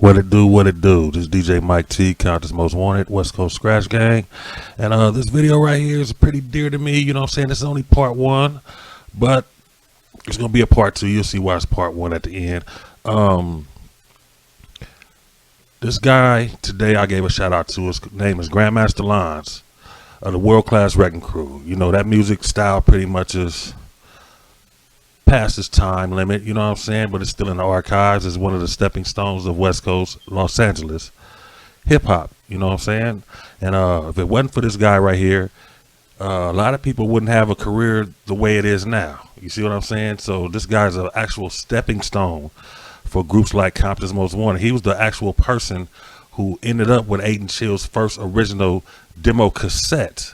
What it do, what it do. This is DJ Mike T, Countess Most Wanted, West Coast Skratch Gang. And this video right here is pretty dear to me. You know what I'm saying? This is only part one, but it's going to be a part two. You'll see why it's part one at the end. This guy today I gave a shout out to. His name is Grandmaster Lonz of the World Class Wreckin crew. You know, that music style pretty much is past its time limit, you know what I'm saying, but it's still in the archives. It's one of the stepping stones of West Coast Los Angeles hip hop, you know what I'm saying. And if it wasn't for this guy right here, a lot of people wouldn't have a career the way it is now. You see what I'm saying? So this guy's an actual stepping stone for groups like Compton's Most Wanted. He was the actual person who ended up with Aiden Chill's first original demo cassette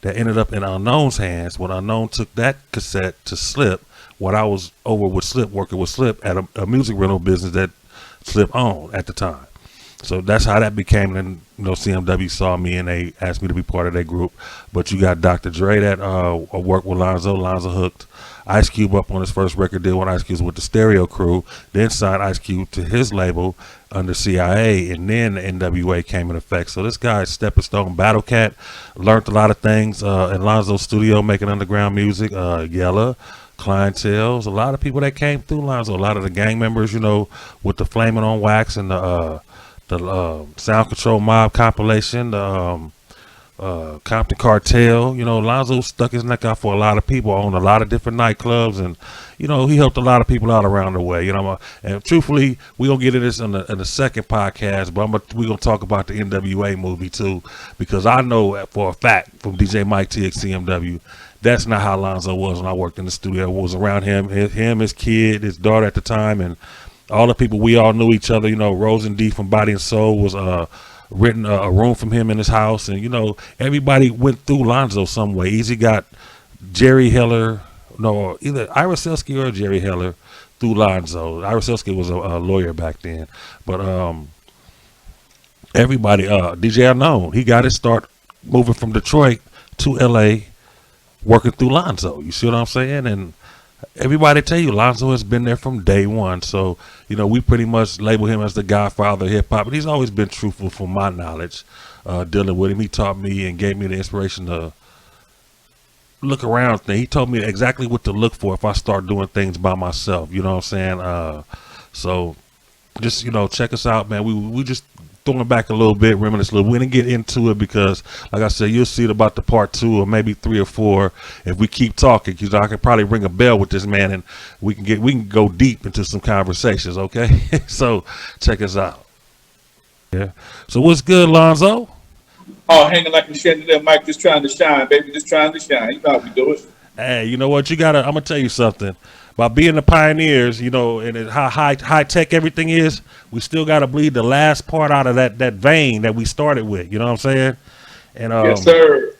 that ended up in Unknown's hands when Unknown took that cassette to Slip when I was over with Slip, working with Slip at a music rental business that Slip owned at the time. So that's how that became. And you know, CMW saw me and they asked me to be part of their group. But you got Dr. Dre that worked with Lonzo hooked Ice Cube up on his first record deal when Ice Cube was with the Stereo Crew, then signed Ice Cube to his label under CIA, and then the NWA came in effect. So this guy, Stepping Stone Battle Cat, learned a lot of things in Lonzo's studio making underground music. Yella, Clientels, a lot of people that came through Lonzo, a lot of the gang members, you know, with the Flaming on Wax and the Sound Control Mob compilation, the Compton Cartel. You know, Lonzo stuck his neck out for a lot of people, owned a lot of different nightclubs, and you know, he helped a lot of people out around the way. You know, and truthfully, we gonna get into this in the second podcast, but we gonna talk about the NWA movie too, because I know for a fact from DJ Mike T at CMW, that's not how Lonzo was when I worked in the studio. It was around him, his kid, his daughter at the time, and all the people. We all knew each other. You know, Rose and D from Body and Soul was renting a room from him in his house, and you know, everybody went through Lonzo some way. Easy got Jerry Heller, no, either Ira Selsky or Jerry Heller through Lonzo. Ira Selsky was a lawyer back then, but everybody, DJ Unknown, he got his start moving from Detroit to LA, working through Lonzo. You see what I'm saying? And everybody tell you Lonzo has been there from day one. So, you know, we pretty much label him as the Godfather of hip hop, but he's always been truthful from my knowledge, dealing with him. He taught me and gave me the inspiration to look around things. He told me exactly what to look for if I start doing things by myself. You know what I'm saying? So just, you know, check us out, man. We just throwing back a little bit, reminisce a little. We didn't get into it because, like I said, you'll see it about the part two or maybe 3 or 4 if we keep talking. Because I can probably ring a bell with this man and we can go deep into some conversations. Okay, so check us out. Yeah. So what's good, Lonzo? Oh, hanging like a chandelier, Mike. Just trying to shine, baby. Just trying to shine. You know how we do it. Hey, you know what? I'm gonna tell you something. By being the pioneers, you know, and how high tech everything is, we still got to bleed the last part out of that vein that we started with. You know what I'm saying? And yes, sir.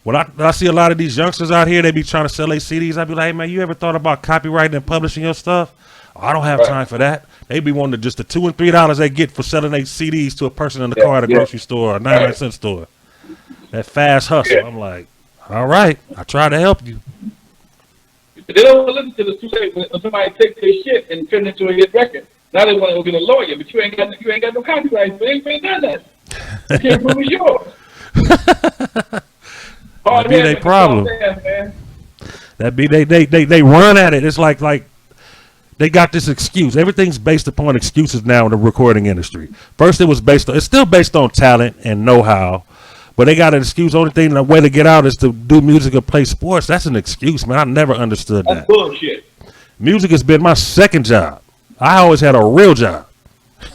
When I see a lot of these youngsters out here, they be trying to sell their CDs. I be like, hey, man, you ever thought about copywriting and publishing your stuff? Oh, I don't have time for that. They be wanting just the $2 and $3 they get for selling their CDs to a person in the car at a grocery store or a 99-cent store. That fast hustle. I'm like, all right, I try to help you. They don't want to listen to the too late when somebody takes their shit and turn it into a hit record. Now they want to go get a lawyer, but you ain't got no copyright. You ain't done that. You can't prove it's yours. That be their problem. That be they run at it. It's like they got this excuse. Everything's based upon excuses now in the recording industry. First, it's still based on talent and know-how. But they got an excuse. Only thing, the way to get out is to do music or play sports. That's an excuse, man. I never understood that. That's bullshit. Music has been my second job. I always had a real job.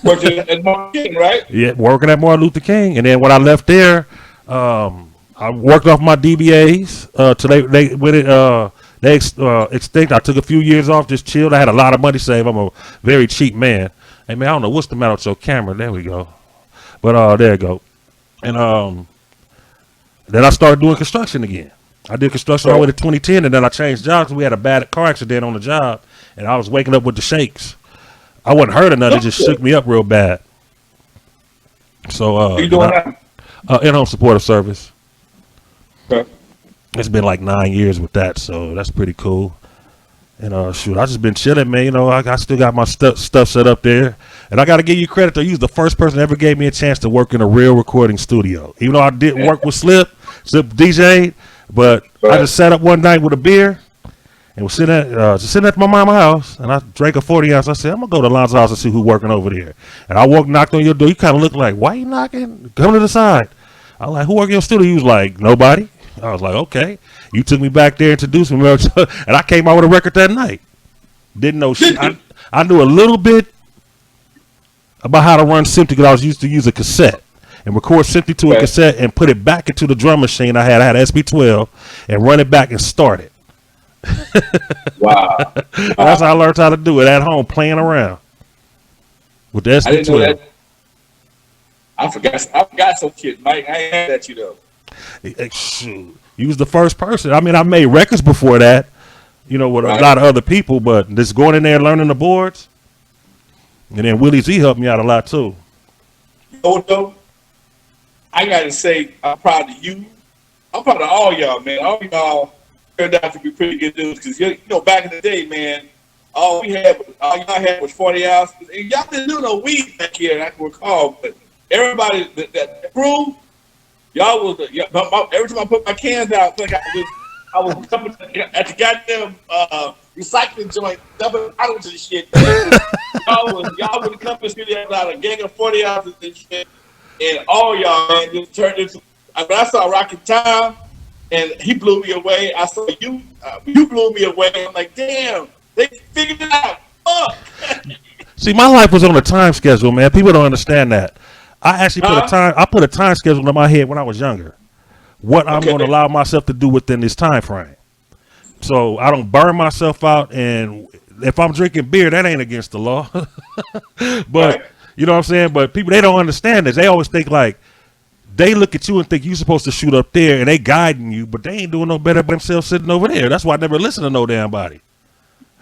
Working at Martin King, right? Yeah, working at Martin Luther King. And then when I left there, I worked off my DBAs. They extinct. I took a few years off, just chilled. I had a lot of money saved. I'm a very cheap man. Hey, man, I don't know what's the matter with your camera. There we go. But there you go. And then I started doing construction again. I did construction all the way to 2010, and then I changed jobs because we had a bad car accident on the job, and I was waking up with the shakes. I wasn't hurt or nothing; it just shook me up real bad. So, you doing that? In-home supportive service. Okay. It's been like 9 years with that, so that's pretty cool. And shoot, I just been chilling, man. You know, I still got my stuff set up there, and I got to give you credit though. You was the first person that ever gave me a chance to work in a real recording studio. Even though I didn't work with Slip DJ, but I just sat up one night with a beer and was sitting at my mama's house, and I drank a 40 ounce. I said, I'm gonna go to Lonz's house and see who's working over there. And I knocked on your door. You kind of looked like, why you knocking? Come to the side. I was like, who work in your studio? He was like, nobody. I was like, okay. You took me back there, introduced me, and I came out with a record that night. Didn't know shit. I knew a little bit about how to run Simply because I was used to use a cassette and record Simply to a cassette and put it back into the drum machine. I had SP12 and run it back and start it. Wow. That's how I learned how to do it at home, playing around with the SP12. I didn't know that. I forgot some shit, Mike. I ain't had that, you know. Shoot. You was the first person. I mean, I made records before that, you know, with a lot of other people, but just going in there and learning the boards. And then Willie Z helped me out a lot too. You know what though? I gotta say, I'm proud of you. I'm proud of all y'all, man. All y'all turned out to be pretty good dudes. Because, you know, back in the day, man, all y'all had was 40 ounces. And y'all didn't do no weed back here, I can recall. But everybody, that crew, y'all was every time I put my cans out, like I was coming at the goddamn recycling joint, dumping bottles and shit. y'all would come to the studio out a gang of 40 ounces and shit, and all y'all, man, just turned into. I mean, I saw Rockin' Time, and he blew me away. I saw you, you blew me away. I'm like, damn, they figured it out. Fuck. See, my life was on a time schedule, man. People don't understand that. I actually put a time schedule in my head when I was younger. What I'm going to allow myself to do within this time frame. So I don't burn myself out, and if I'm drinking beer, that ain't against the law. But you know what I'm saying? But people, they don't understand this. They always think like they look at you and think you're supposed to shoot up there, and they guiding you, but they ain't doing no better by themselves sitting over there. That's why I never listen to no damn body.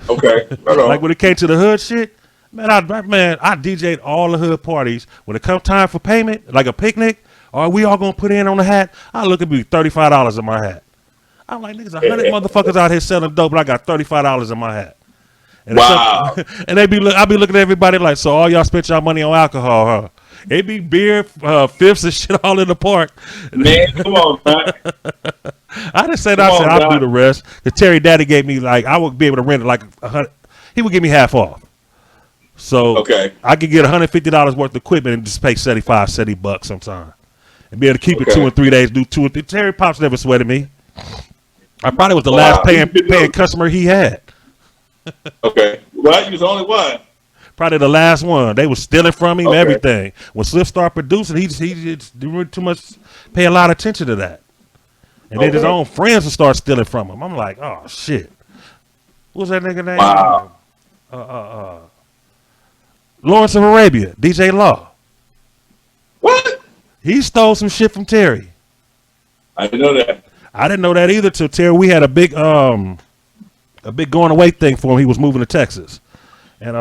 Okay. Like when it came to the hood shit, man, I DJ'd all the hood parties. When it come time for payment, like a picnic, or we all gonna put in on the hat, I look at me $35 in my hat. I'm like, niggas, 100 motherfuckers out here selling dope, but I got $35 in my hat. And wow. And I be looking at everybody like, so all y'all spent y'all money on alcohol, huh? It be beer, fifths and shit all in the park. Man, come on, man. I didn't say that. I said I'll do the rest. Because Terry Daddy gave me like, I would be able to rent it like $100. He would give me half off. So I could get $150 worth of equipment and just pay $70 sometimes. And be able to keep it 2 and 3 days, do 2 and 3. Terry Pops never sweated me. I probably was the last paying customer he had. Okay. Well, you was the only one. Probably the last one. They was stealing from him, everything. When Swift started producing, he just didn't too much pay a lot of attention to that. And then his own friends would start stealing from him. I'm like, oh shit. What was that nigga name? Wow. Lawrence of Arabia, DJ Law. What? He stole some shit from Terry. I didn't know that. I didn't know that either till Terry. We had a big going away thing for him. He was moving to Texas. And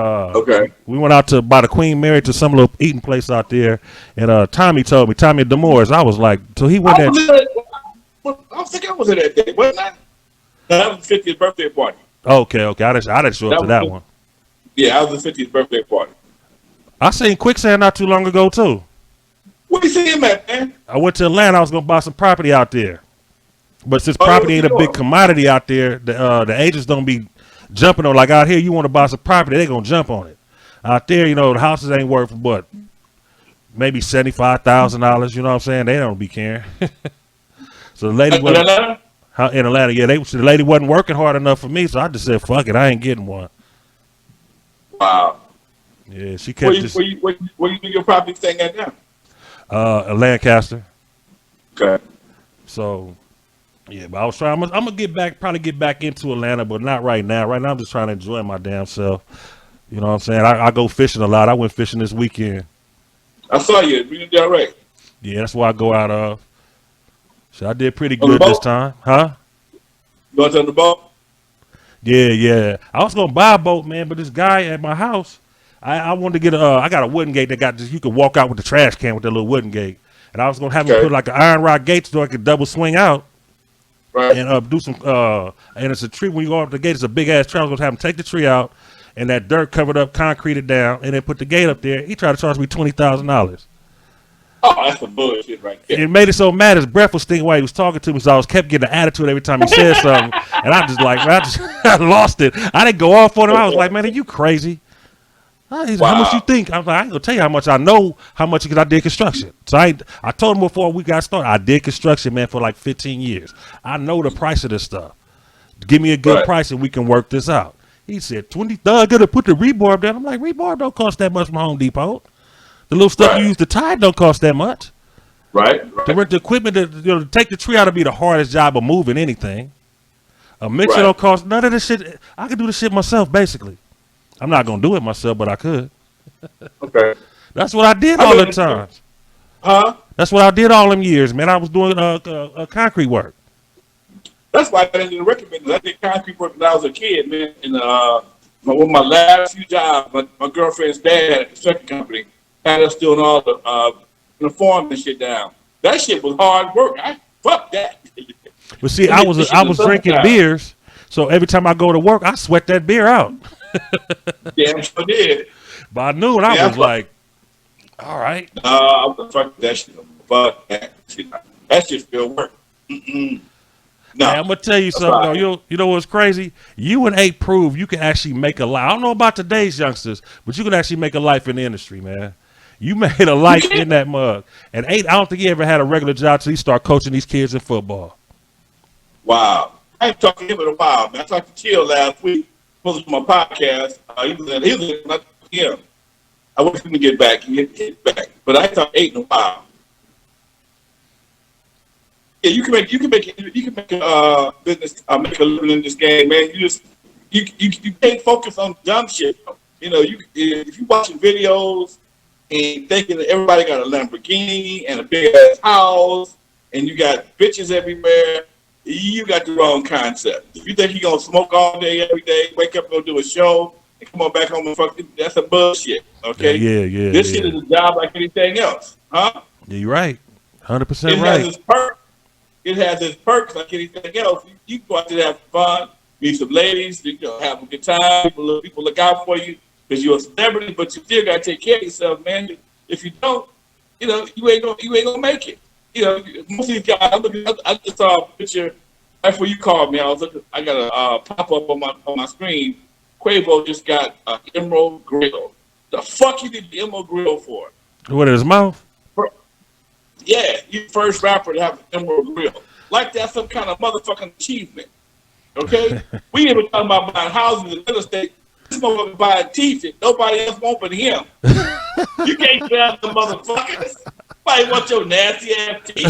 we went out to by the Queen Mary to some little eating place out there. And Tommy told me, Tommy Demores, I was like, so he went there. I was thinking I was at that day, wasn't I? That was the 50th birthday party. Okay. I didn't show up to that one. Yeah, I was the 50th birthday party. I seen Quicksand not too long ago too. Where you see him at, man? I went to Atlanta. I was gonna buy some property out there, but since property ain't a big commodity out there, the agents don't be jumping on. Like out here, you want to buy some property, they gonna jump on it. Out there, you know, the houses ain't worth but maybe $75,000. You know what I'm saying? They don't be caring. So the lady in Atlanta, yeah, the lady wasn't working hard enough for me, so I just said, "Fuck it, I ain't getting one." Wow. Yeah, she kept where you do your property thing at now? Lancaster. Okay. So, yeah, but I was trying. I'm gonna probably get back into Atlanta, but not right now. Right now, I'm just trying to enjoy my damn self. You know what I'm saying? I go fishing a lot. I went fishing this weekend. I saw you. You did all right. Yeah, that's why I go out of. So I did pretty good this time, huh? You going to the boat? Yeah. I was gonna buy a boat, man, but this guy at my house, I wanted to get I got a wooden gate that got just you could walk out with the trash can with that little wooden gate, and I was gonna have him put like an iron rod gate so I could double swing out. Right. and do some and it's a tree. When you go up the gate, it's a big ass tree. I was gonna have him take the tree out and that dirt covered up, concreted down, and then put the gate up there. He tried to charge me $20,000. Oh, that's some bullshit right there. It made it so mad his breath was stinking while he was talking to me, so I was kept getting an attitude every time he said something, and I just like, man, I lost it. I didn't go off on him. I was like, man, are you crazy? He's like, how much you think? I was like, I ain't gonna tell you how much I know, how much because I did construction. So I told him before we got started, I did construction, man, for like 15 years. I know the price of this stuff. Give me a good price and we can work this out. He said, $20,000, I gotta put the rebarb down. I'm like, rebarb don't cost that much from Home Depot. The little stuff you use to tie don't cost that much. Right. To rent the equipment to take the tree out would be the hardest job of moving anything. A mixer don't cost none of this shit. I could do the shit myself, basically. I'm not gonna do it myself, but I could. Okay. That's what I did all the times. Huh? That's what I did all them years, man. I was doing concrete work. That's why I got into the record business. I did concrete work when I was a kid, man. And one of my last few jobs, my girlfriend's dad had a construction company, had us doing all the farm and shit down. That shit was hard work. Fuck that. But see, I was drinking beers, so every time I go to work, I sweat that beer out. Damn sure did. By noon, I was like, all right. Fuck that shit. Fuck that shit. That shit still work. Mm-mm. No. Hey, I'm gonna tell you something though. You know what's crazy? You and 8 prove you can actually make a life. I don't know about today's youngsters, but you can actually make a life in the industry, man. You made a life in that mug. And 8, I don't think he ever had a regular job till he started coaching these kids in football. Wow. I ain't talked to him in a while, man. I talked to Chill last week. Supposed to do my podcast. He was in him. I wish him to get back and get back. But I ain't talked to 8 in a while. Yeah, you can make a business, make a living in this game, man. You can't focus on dumb shit. You know, if you watching videos and thinking that everybody got a Lamborghini and a big ass house and you got bitches everywhere, you got the wrong concept. If you think you're gonna smoke all day, every day, wake up and go do a show and come on back home and fuck, that's a bullshit. Okay? Yeah. This shit is a job like anything else, huh? Yeah, you're right. 100% right. It has its perks like anything else. You go out there to have fun, meet some ladies, have a good time. People look out for you because you're a celebrity, but you still gotta take care of yourself, man. If you don't, you ain't gonna make it. Most of these guys. I just saw a picture right before you called me. I got a pop up on my screen. Quavo just got an emerald grill. The fuck you need the emerald grill for? What in his mouth? Yeah, you the first rapper to have an emerald grill. Like that's some kind of motherfucking achievement. Okay? We ain't even talking about buying houses and real estate. This motherfucker buying teeth that nobody else want but him. You can't grab the motherfuckers. Nobody wants your nasty ass teeth.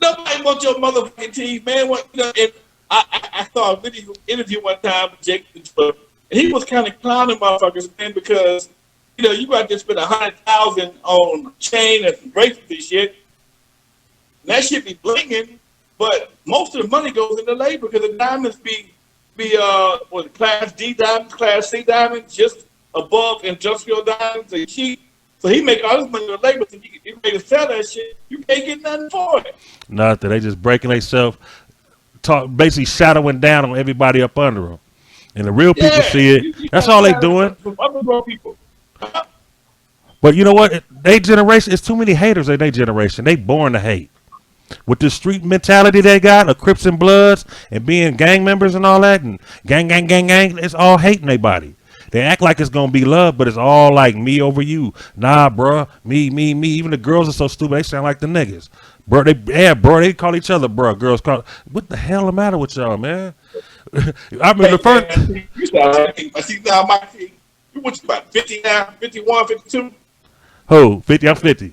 Nobody wants your motherfucking teeth, man. And I saw a video interview one time with Jake, and he was kind of clowning motherfuckers, man, because you got to spend $100,000 on chain and bracelets and shit. And that shit be blinging, but most of the money goes into labor because the diamonds be Class D diamonds, Class C diamonds, just above industrial diamonds and cheap. So he make all this money with labor. So you ready to sell that shit, you can't get nothing for it. Nothing. They just breaking themselves, basically shadowing down on everybody up under them. And the real people see it. That's all they doing. Other people. But you know what? They generation, it's too many haters in their generation. They born to hate. With the street mentality they got, of Crips and Bloods, and being gang members and all that, and gang, it's all hating their body. They act like it's going to be love, but it's all like me over you. Nah, bro, me. Even the girls are so stupid, they sound like the niggas. Bro, they call each other bro. Girls call, what the hell the matter with y'all, man? I mean, the first... You sound like, I see now, Mike, you what you about, 50 now, 51, 52? Who? 50? I'm 50.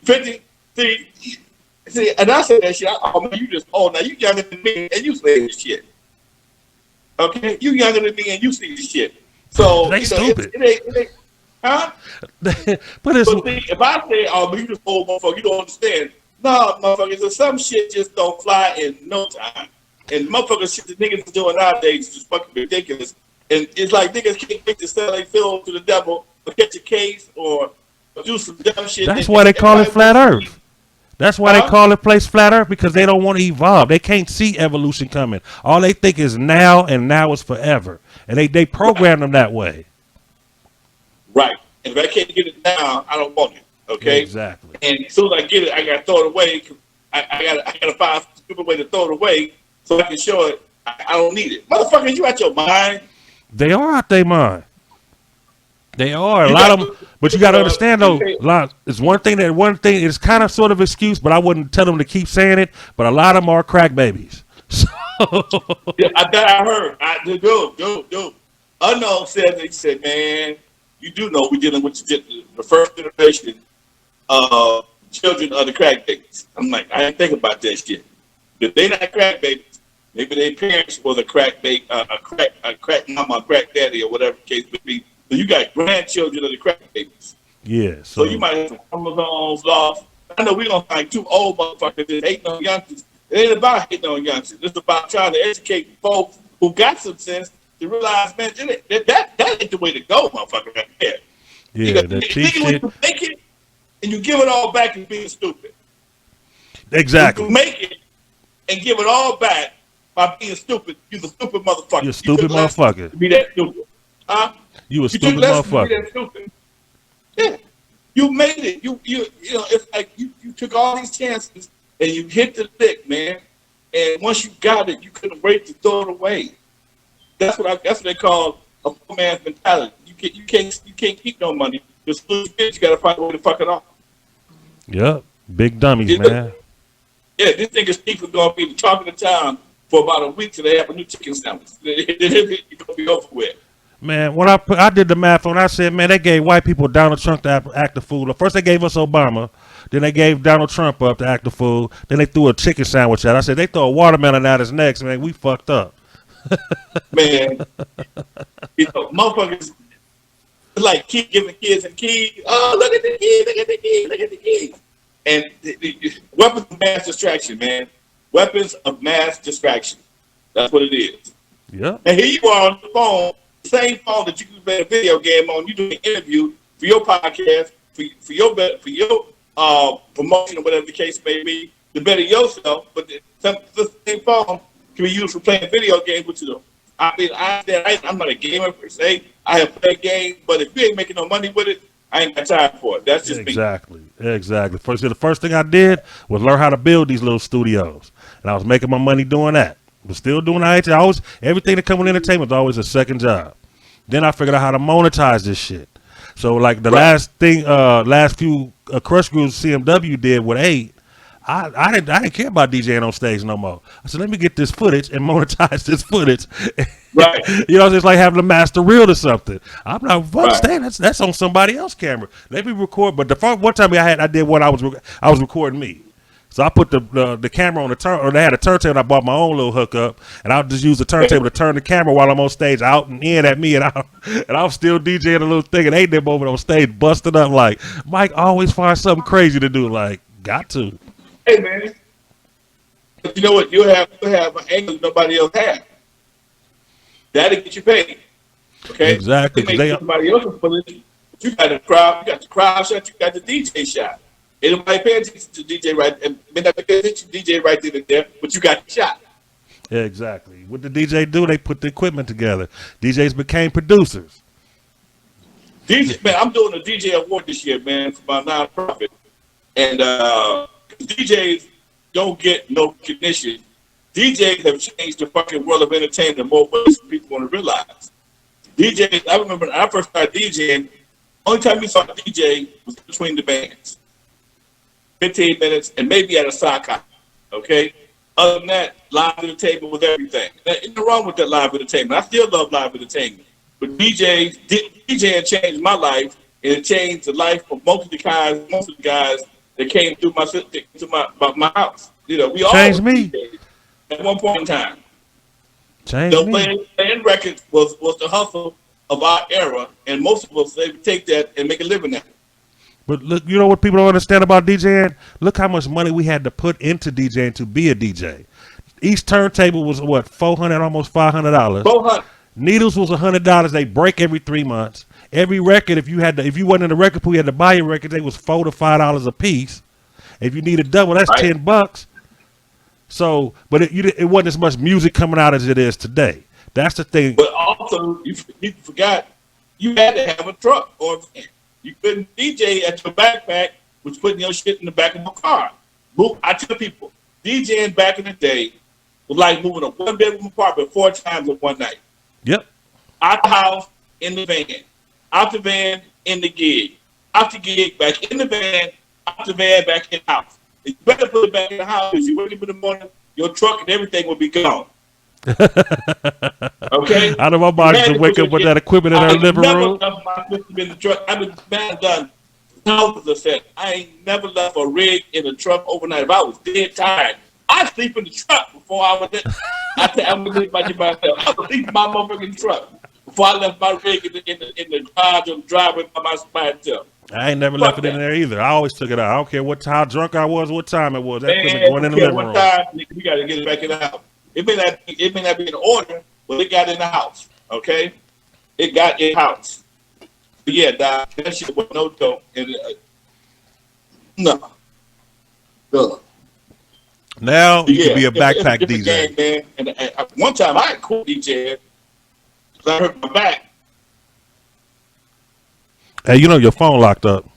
50? See, and I said that shit. Man, you just now you younger than me and you say this shit. Okay, you younger than me and you see this shit. So they stupid. It ain't, huh? But see, if I say, but you just old motherfucker, you don't understand. No, motherfuckers, some shit just don't fly in no time. And motherfuckers, shit the niggas is doing nowadays is just fucking ridiculous. And it's like niggas can't get to sell their film to the devil or catch a case or do some dumb shit. That's why they call it flat earth. That's why they call the place flat Earth, because they don't want to evolve. They can't see evolution coming. All they think is now, and now is forever. And they program them that way. Right. And if I can't get it now, I don't want it. Okay. Exactly. And as soon as I get it, I gotta throw it away. I gotta find a stupid way to throw it away so I can show it. I don't need it. Motherfucker, you out your mind? They are out their mind. They are. A lot of them, but you got to understand though, it's one thing it's kind of sort of excuse, but I wouldn't tell them to keep saying it, but a lot of them are crack babies. So. Yeah, I heard. Dude. Unknown said, he said, man, you do know we're dealing with the first generation children of the crack babies. I'm like, I didn't think about that shit. If they not crack babies, maybe their parents was a crack baby, a crack mama, a crack daddy, or whatever the case may be. So you got grandchildren of the crack babies. Yeah. So you might have some chromosomes lost. I know we're going to find two old motherfuckers that hating on youngsters. It ain't about hating on youngsters. It's about trying to educate folks who got some sense to realize, man, that ain't the way to go, motherfucker, right there. Yeah, you teach it. You make it, and you give it all back and being stupid. Exactly. You make it and give it all back by being stupid. You're the stupid motherfucker. You're a stupid motherfucker. Be that stupid. Huh? You a stupid motherfucker. Stupid. Yeah. You made it. You know, it's like you took all these chances and you hit the lick, man. And once you got it, you couldn't wait to throw it away. That's what they call a poor man's mentality. You can't keep no money. Just lose it, you gotta find a way to fuck it off. Yep. Big dummies, man. Yeah, this nigga's chief is gonna be talking to town for about a week till they have a new chicken sandwich. It's gonna be over with. Man, when I did the math on, I said, man, they gave white people Donald Trump to act the fool. First they gave us Obama, then they gave Donald Trump up to act the fool, then they threw a chicken sandwich at. I said, they throw a watermelon at his neck, man, we fucked up. Man, motherfuckers like keep giving kids and keys. Oh, look at the kid, look at the kid, look at the kid. And weapons of mass distraction, man. Weapons of mass distraction. That's what it is. Yeah. And here you are on the phone, the same phone that you can play a video game on. You doing an interview for your podcast, for your promotion or whatever the case may be, to better yourself. But the same phone can be used for playing video games, which is I'm not a gamer per se. I have played games, but if you ain't making no money with it, I ain't got time for it. That's just exactly. The first thing I did was learn how to build these little studios, and I was making my money doing that. But still doing IT. Everything that comes with entertainment is always a second job. Then I figured out how to monetize this shit. So like the last few Crush Grooves CMW did with 8, I didn't care about DJing on stage no more. I said, let me get this footage and monetize this footage. Right. You know, it's like having a master reel or something. I'm not understanding. That's on somebody else's camera. Let me record. But the first one time I did what I was recording me. So I put the camera on the turn, or they had a turntable. And I bought my own little hookup, and I'll just use the turntable to turn the camera while I'm on stage, out and in at me, and I'm still DJing a little thing, and they them over on stage busting up like Mike always finds something crazy to do. Like, got to. Hey man, but you know what? You have an angle nobody else has. That'll get you paid. Okay, exactly. Somebody else's footage. You got the crowd shot. You got the DJ shot. Anybody pay attention to DJ right? And may not pay attention to DJ right then and there, but you got the shot. Yeah, exactly. What the DJ do? They put the equipment together. DJs became producers. Man, I'm doing a DJ award this year, man, for my nonprofit, and DJs don't get no recognition. DJs have changed the fucking world of entertainment in more ways than people want to realize. DJs, I remember when I first started DJing, only time you saw a DJ was between the bands. 15 minutes, and maybe at a sock hop, okay? Other than that, live entertainment was everything. There's nothing wrong with that live entertainment. I still love live entertainment. But DJing changed my life, and it changed the life of most of the guys that came through my house. You know, we all changed me DJs at one point in time. Changed me. Playing records was the hustle of our era, and most of us, they would take that and make a living at it. But look, you know what people don't understand about DJing? Look how much money we had to put into DJing to be a DJ. Each turntable was what, $400, almost $500. $400. Needles was $100. They break every 3 months. Every record, if you wasn't in the record pool, you had to buy your record. They was $4 to $5 a piece. If you need a double, that's Right. $10. So, but it wasn't as much music coming out as it is today. That's the thing. But also, you forgot you had to have a truck or a van. You couldn't DJ at your backpack, was putting your shit in the back of your car. I tell people, DJing back in the day was like moving a one-bedroom apartment 4 times in one night. Yep. Out the house, in the van. Out the van, in the gig. Out the gig, back in the van. Out the van, back in the house. You better put it back in the house. If you wake up in the morning, your truck and everything will be gone. Okay? I know my body to wake up with that equipment in our living room. I never left my system in the truck. I've been done thousands of sets. I ain't never left a rig in a truck overnight. If I was dead tired, I'd sleep in the truck before I would. I'm gonna leave myself. I would sleep in my motherfucking truck before I left my rig in the garage or the driveway by myself. I ain't never left it in there either. I always took it out. I don't care how drunk I was, what time it was. That equipment going in the living room. Time, we got to get it back in the house. It may not be in order, but it got in the house. Okay, it got in the house. But yeah, Doc, that shit was no joke. And no. Now you can be a backpack DJ. Game, man. And one time I quit DJing because I hurt my back. Hey, you know your phone locked up.